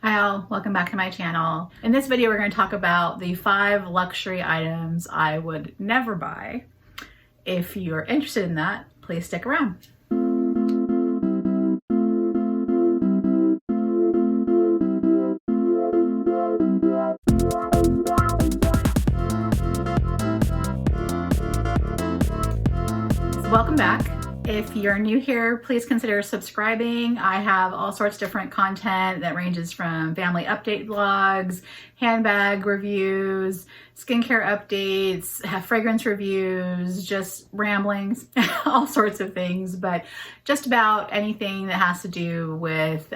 Hi all, welcome back to my channel. In this video, we're going to talk about the 5 luxury items I would never buy. If you're interested in that, please stick around. So welcome back. If you're new here, please consider subscribing. I have all sorts of different content that ranges from family update vlogs, handbag reviews, skincare updates, have fragrance reviews, just ramblings, all sorts of things, but just about anything that has to do with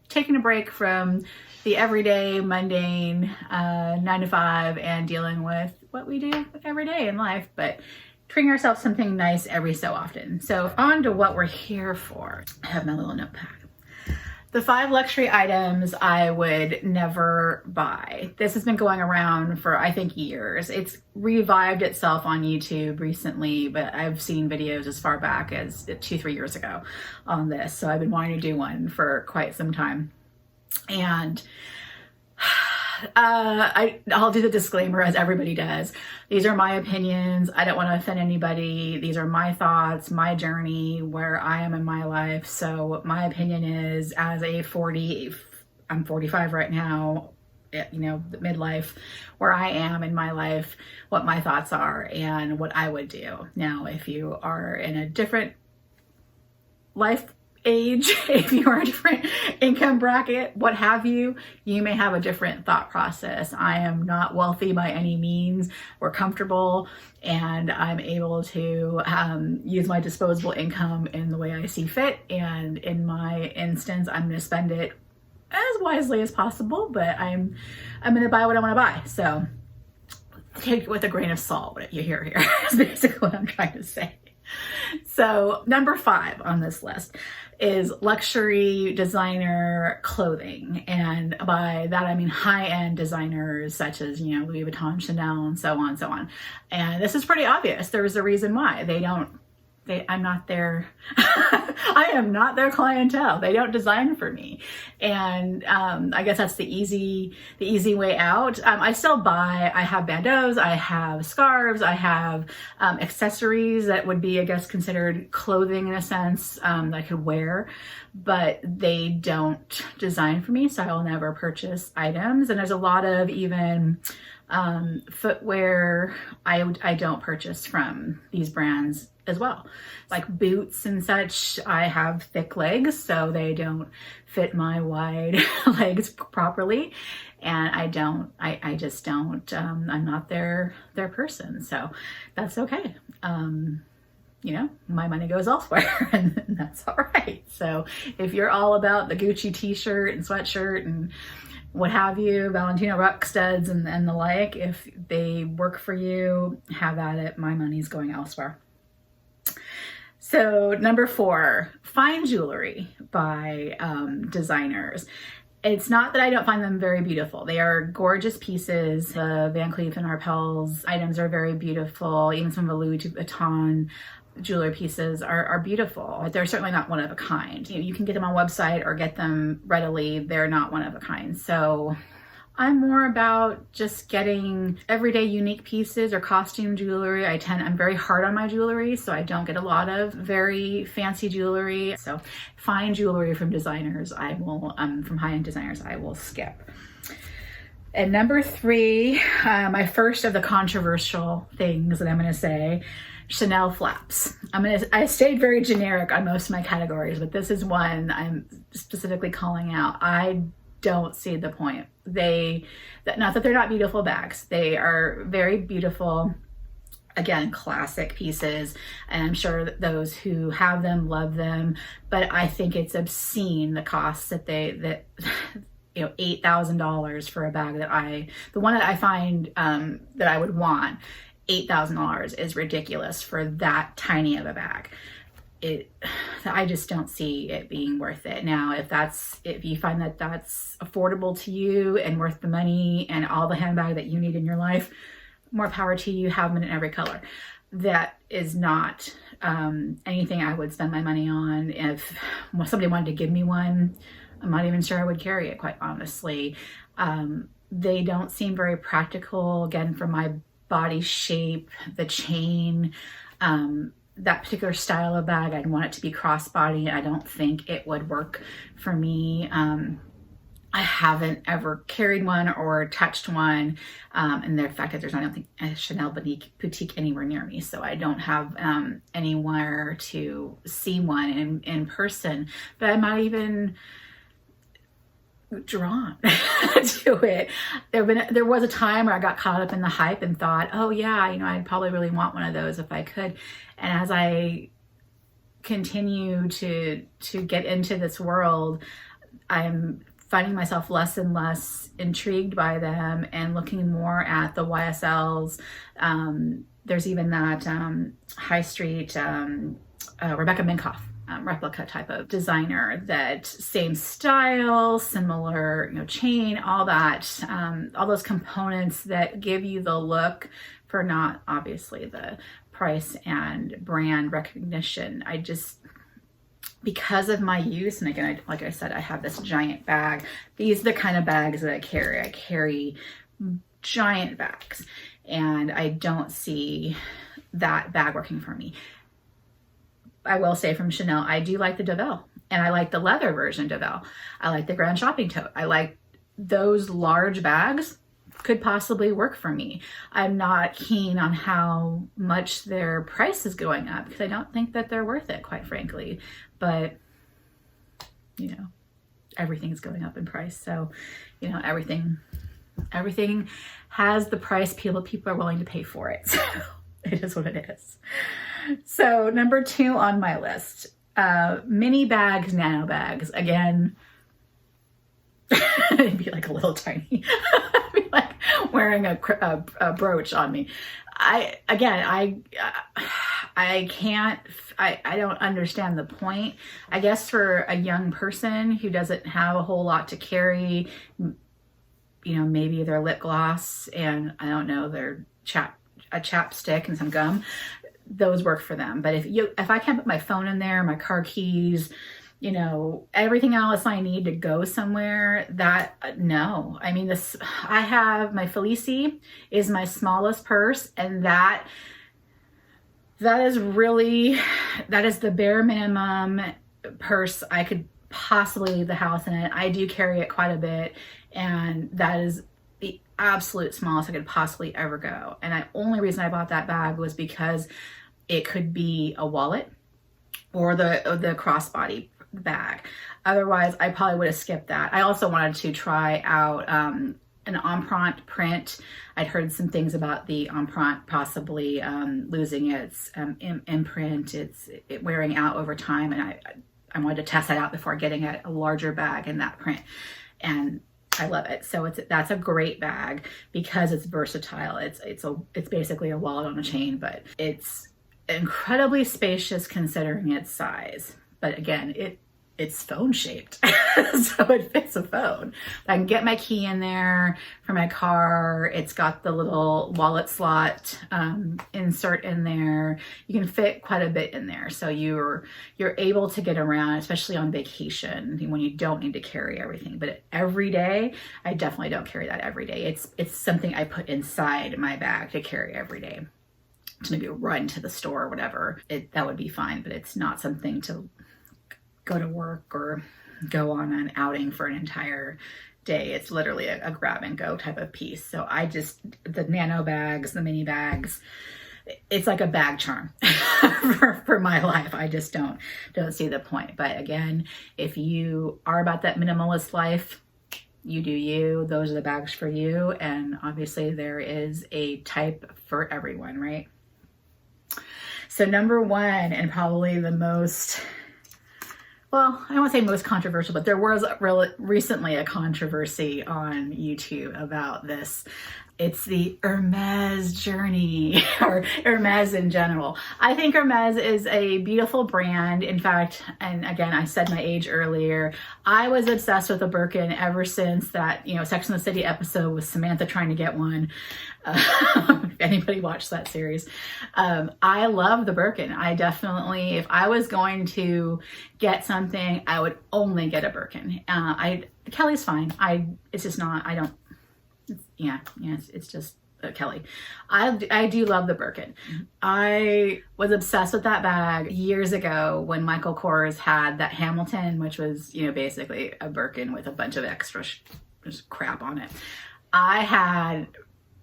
taking a break from the everyday, mundane 9 to 5 and dealing with what we do every day in life, but treating ourselves something nice every so often. So on to what we're here for. I have my little notepad. The 5 luxury items I would never buy. This has been going around for, I think, years. It's revived itself on YouTube recently, but I've seen videos as far back as 2-3 years ago on this. So I've been wanting to do one for quite some time. And I'll do the disclaimer as everybody does. These are my opinions. I don't want to offend anybody. These are my thoughts, my journey, where I am in my life. So my opinion is, as a I'm 45 right now, you know, midlife, where I am in my life, what my thoughts are and what I would do. Now, if you are in a different life age, if you're a different income bracket, what have you, you may have a different thought process. I am not wealthy by any means. We're comfortable and I'm able to use my disposable income in the way I see fit. And in my instance, I'm going to spend it as wisely as possible, but I'm going to buy what I want to buy. So take it with a grain of salt, what you hear here is basically what I'm trying to say. So number 5 on this list is luxury designer clothing. And by that, I mean high-end designers such as, you know, Louis Vuitton, Chanel, and so on and so on. And this is pretty obvious. There's a reason why. I'm not their, I am not their clientele. They don't design for me. And I guess that's the easy way out. I still buy, I have bandeaus, I have scarves, I have accessories that would be, I guess, considered clothing in a sense, that I could wear, but they don't design for me. So I will never purchase items. And there's a lot of even footwear I don't purchase from these brands as well. Like boots and such, I have thick legs, so they don't fit my wide legs properly. And I just don't, I'm not their person. So that's okay. You know, my money goes elsewhere and that's all right. So if you're all about the Gucci t-shirt and sweatshirt and what have you, Valentino rock studs and the like, if they work for you, have at it. My money's going elsewhere. So number 4, fine jewelry by designers. It's not that I don't find them very beautiful. They are gorgeous pieces. The Van Cleef and Arpels items are very beautiful. Even some of the Louis Vuitton jewelry pieces are beautiful, but they're certainly not one of a kind. You can get them on a website or get them readily. They're not one of a kind. So I'm more about just getting everyday unique pieces or costume jewelry. I'm very hard on my jewelry, so I don't get a lot of very fancy jewelry. So fine jewelry from designers, from high-end designers, I will skip. And number 3, my first of the controversial things that I'm going to say, Chanel flaps. I stayed very generic on most of my categories, but this is one I'm specifically calling out. I don't see the point. Not that they're not beautiful bags. They are very beautiful. Again, classic pieces. And I'm sure that those who have them love them, but I think it's obscene the costs that you know, $8,000 for a bag the one that I find that I would want, $8,000 is ridiculous for that tiny of a bag. I just don't see it being worth it. Now, if you find that that's affordable to you and worth the money and all the handbag that you need in your life, more power to you. Have them in every color. That is not anything I would spend my money on. If somebody wanted to give me one, I'm not even sure I would carry it, quite honestly. They don't seem very practical, again, for my body shape, the chain, that particular style of bag. I'd want it to be crossbody. I don't think it would work for me. I haven't ever carried one or touched one, and the fact that there's not, I don't think, a Chanel boutique anywhere near me, so I don't have anywhere to see one in person. But I'm not even drawn to it. There was a time where I got caught up in the hype and thought, oh yeah, I'd probably really want one of those if I could. And as I continue to get into this world, I'm finding myself less and less intrigued by them and looking more at the YSLs. There's even that high street Rebecca Minkoff replica type of designer, that same style, similar chain, all that, all those components that give you the look for not obviously the price and brand recognition. Because of my use, and again, like I said, I have this giant bag. These are the kind of bags that I carry. I carry giant bags, and I don't see that bag working for me. I will say from Chanel, I do like the Deville, and I like the leather version Deville. I like the Grand Shopping Tote. I like those large bags. Could possibly work for me. I'm not keen on how much their price is going up, because I don't think that they're worth it, quite frankly. But everything's going up in price, so everything has the price people are willing to pay for it. So it is what it is. So number 2 on my list, mini bags, nano bags. Again, it'd be like a little tiny. Like wearing a brooch on me. I don't understand the point. I guess for a young person who doesn't have a whole lot to carry, maybe their lip gloss and I don't know, their chapstick and some gum, those work for them. But if I can't put my phone in there, my car keys, everything else I need to go somewhere, no. I mean, I have my Felici is my smallest purse, and that is the bare minimum purse I could possibly leave the house in it. I do carry it quite a bit, and that is the absolute smallest I could possibly ever go. And the only reason I bought that bag was because it could be a wallet or the crossbody bag. Otherwise, I probably would have skipped that. I also wanted to try out an Empreinte print. I'd heard some things about the Empreinte possibly losing its imprint, it wearing out over time, and I wanted to test that out before getting a larger bag in that print, and I love it. So that's a great bag because it's versatile. It's basically a wallet on a chain, but it's incredibly spacious considering its size. But again, it's phone shaped, so it fits a phone. I can get my key in there for my car. It's got the little wallet slot insert in there. You can fit quite a bit in there, so you're able to get around, especially on vacation when you don't need to carry everything. But every day, I definitely don't carry that every day. It's something I put inside my bag to carry every day, to maybe run to the store or whatever. That would be fine, but it's not something to go to work or go on an outing for an entire day. It's literally a grab and go type of piece. So the nano bags, the mini bags, it's like a bag charm for my life. I just don't see the point. But again, if you are about that minimalist life, you do you. Those are the bags for you. And obviously there is a type for everyone, right? So number 1, and probably the most, well, I don't want to say most controversial, but there was recently a controversy on YouTube about this. It's the Hermes journey, or Hermes in general. I think Hermes is a beautiful brand. In fact, and again, I said my age earlier, I was obsessed with a Birkin ever since that, Sex and the City episode with Samantha trying to get one. If anybody watched that series. I love the Birkin. I definitely, if I was going to get something, I would only get a Birkin. Kelly's fine. It's just not, I don't, it's just Kelly. I do love the Birkin. I was obsessed with that bag years ago when Michael Kors had that Hamilton, which was, basically a Birkin with a bunch of extra just crap on it. I had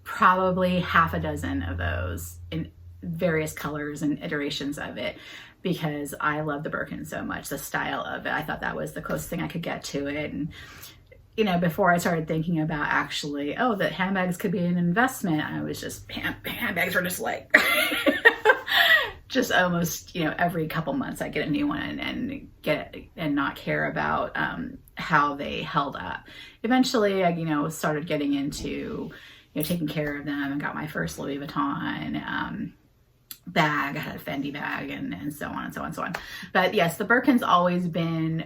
probably half a dozen of those in various colors and iterations of it because I love the Birkin so much, the style of it. I thought that was the closest thing I could get to it. And before I started thinking about actually, that handbags could be an investment, I was just, handbags are just like, just almost, every couple months I get a new one and not care about how they held up. Eventually, I, started getting into, taking care of them and got my first Louis Vuitton bag. I had a Fendi bag and so on and so on and so on. But yes, the Birkin's always been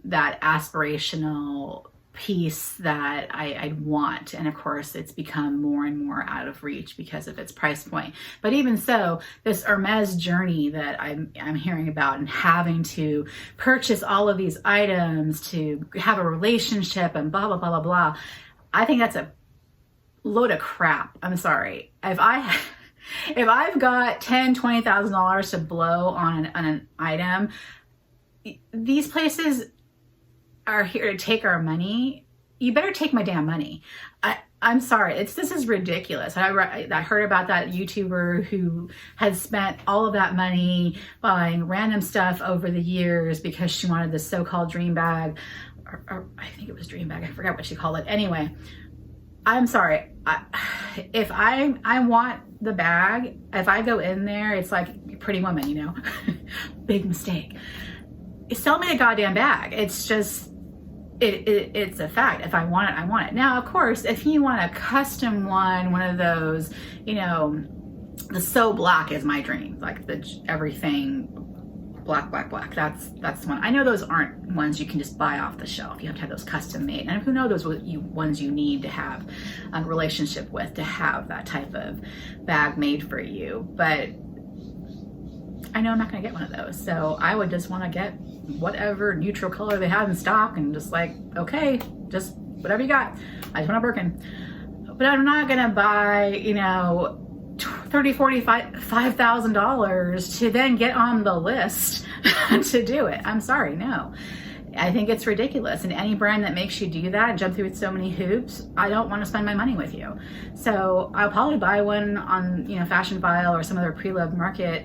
that aspirational piece that I want. And of course, it's become more and more out of reach because of its price point. But even so, this Hermes journey that I'm hearing about and having to purchase all of these items to have a relationship and blah, blah, blah, blah, blah. I think that's a load of crap. I'm sorry. If I've got $10,000-$20,000 to blow on an item, these places are here to take our money. You better take my damn money. I'm sorry. This is ridiculous. I heard about that YouTuber who had spent all of that money buying random stuff over the years because she wanted this so-called dream bag. Or I think it was dream bag. I forgot what she called it. Anyway, I'm sorry. If I want the bag, if I go in there, it's like Pretty Woman, big mistake. Sell me a goddamn bag. It's just, it's a fact. If I want it, I want it. Now, of course, if you want a custom one of those, the So Black is my dream. Like everything black. That's the one. I know those aren't ones you can just buy off the shelf. You have to have those custom made. And who knows those ones you need to have a relationship with to have that type of bag made for you. But I know I'm not going to get one of those. So I would just want to get whatever neutral color they have in stock and just like, okay, just whatever you got. I just want a Birkin. But I'm not going to buy, $30,000, $45,000 to then get on the list to do it. I'm sorry, no. I think it's ridiculous. And any brand that makes you do that and jump through so many hoops, I don't want to spend my money with you. So I'll probably buy one on, Fashion File or some other pre-loved market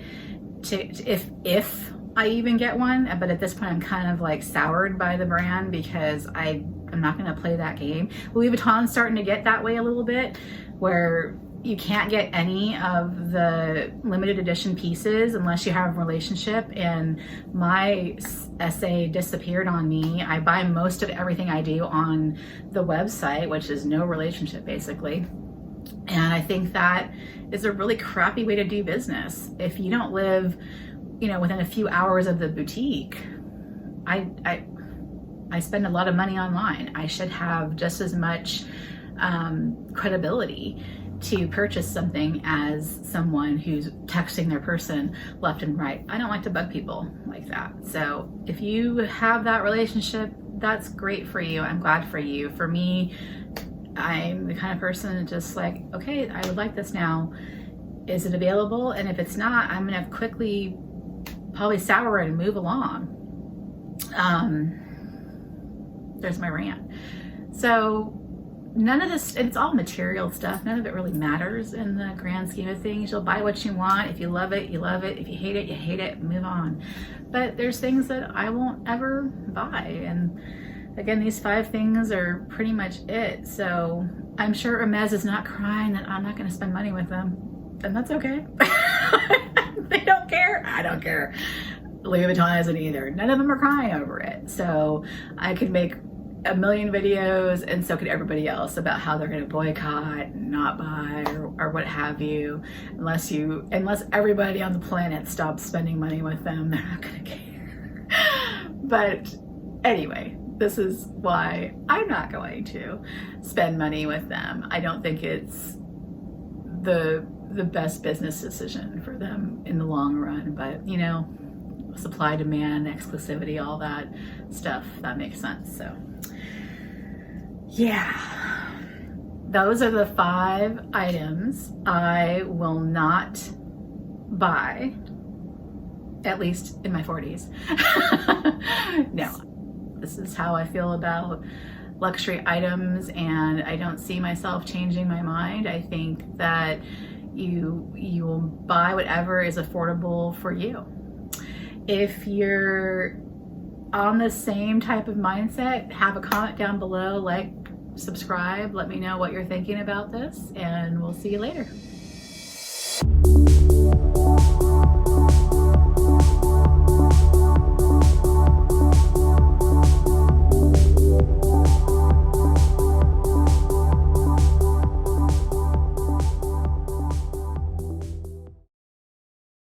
if I even get one. But at this point, I'm kind of like soured by the brand because I'm not going to play that game. Louis Vuitton's starting to get that way a little bit, where you can't get any of the limited edition pieces unless you have a relationship, and my essay disappeared on me. I buy most of everything I do on the website, which is no relationship basically. And I think that is a really crappy way to do business. If you don't live, within a few hours of the boutique, I spend a lot of money online. I should have just as much credibility to purchase something as someone who's texting their person left and right. I don't like to bug people like that. So if you have that relationship, that's great for you. I'm glad for you. For me, I'm the kind of person that just like, okay, I would like this now. Is it available? And if it's not, I'm gonna quickly probably sour it and move along. There's my rant. So none of this, it's all material stuff. None of it really matters in the grand scheme of things. You'll buy what you want. If you love it, you love it. If you hate it, you hate it. Move on. But there's things that I won't ever buy. And again, these 5 things are pretty much it. So I'm sure Hermes is not crying that I'm not going to spend money with them. And that's okay. They don't care. I don't care. Louis Vuitton isn't either. None of them are crying over it. So I could make a million videos, and so could everybody else, about how they're going to boycott, not buy, or what have you. Unless everybody on the planet stops spending money with them, they're not going to care. But anyway, this is why I'm not going to spend money with them. I don't think it's the best business decision for them in the long run, but you know, supply, demand, exclusivity, all that stuff, that makes sense. So yeah, those are the 5 items I will not buy, at least in my 40s. No, this is how I feel about luxury items, and I don't see myself changing my mind. I think that you will buy whatever is affordable for you. If you're on the same type of mindset, have a comment down below, like, subscribe, let me know what you're thinking about this, and we'll see you later.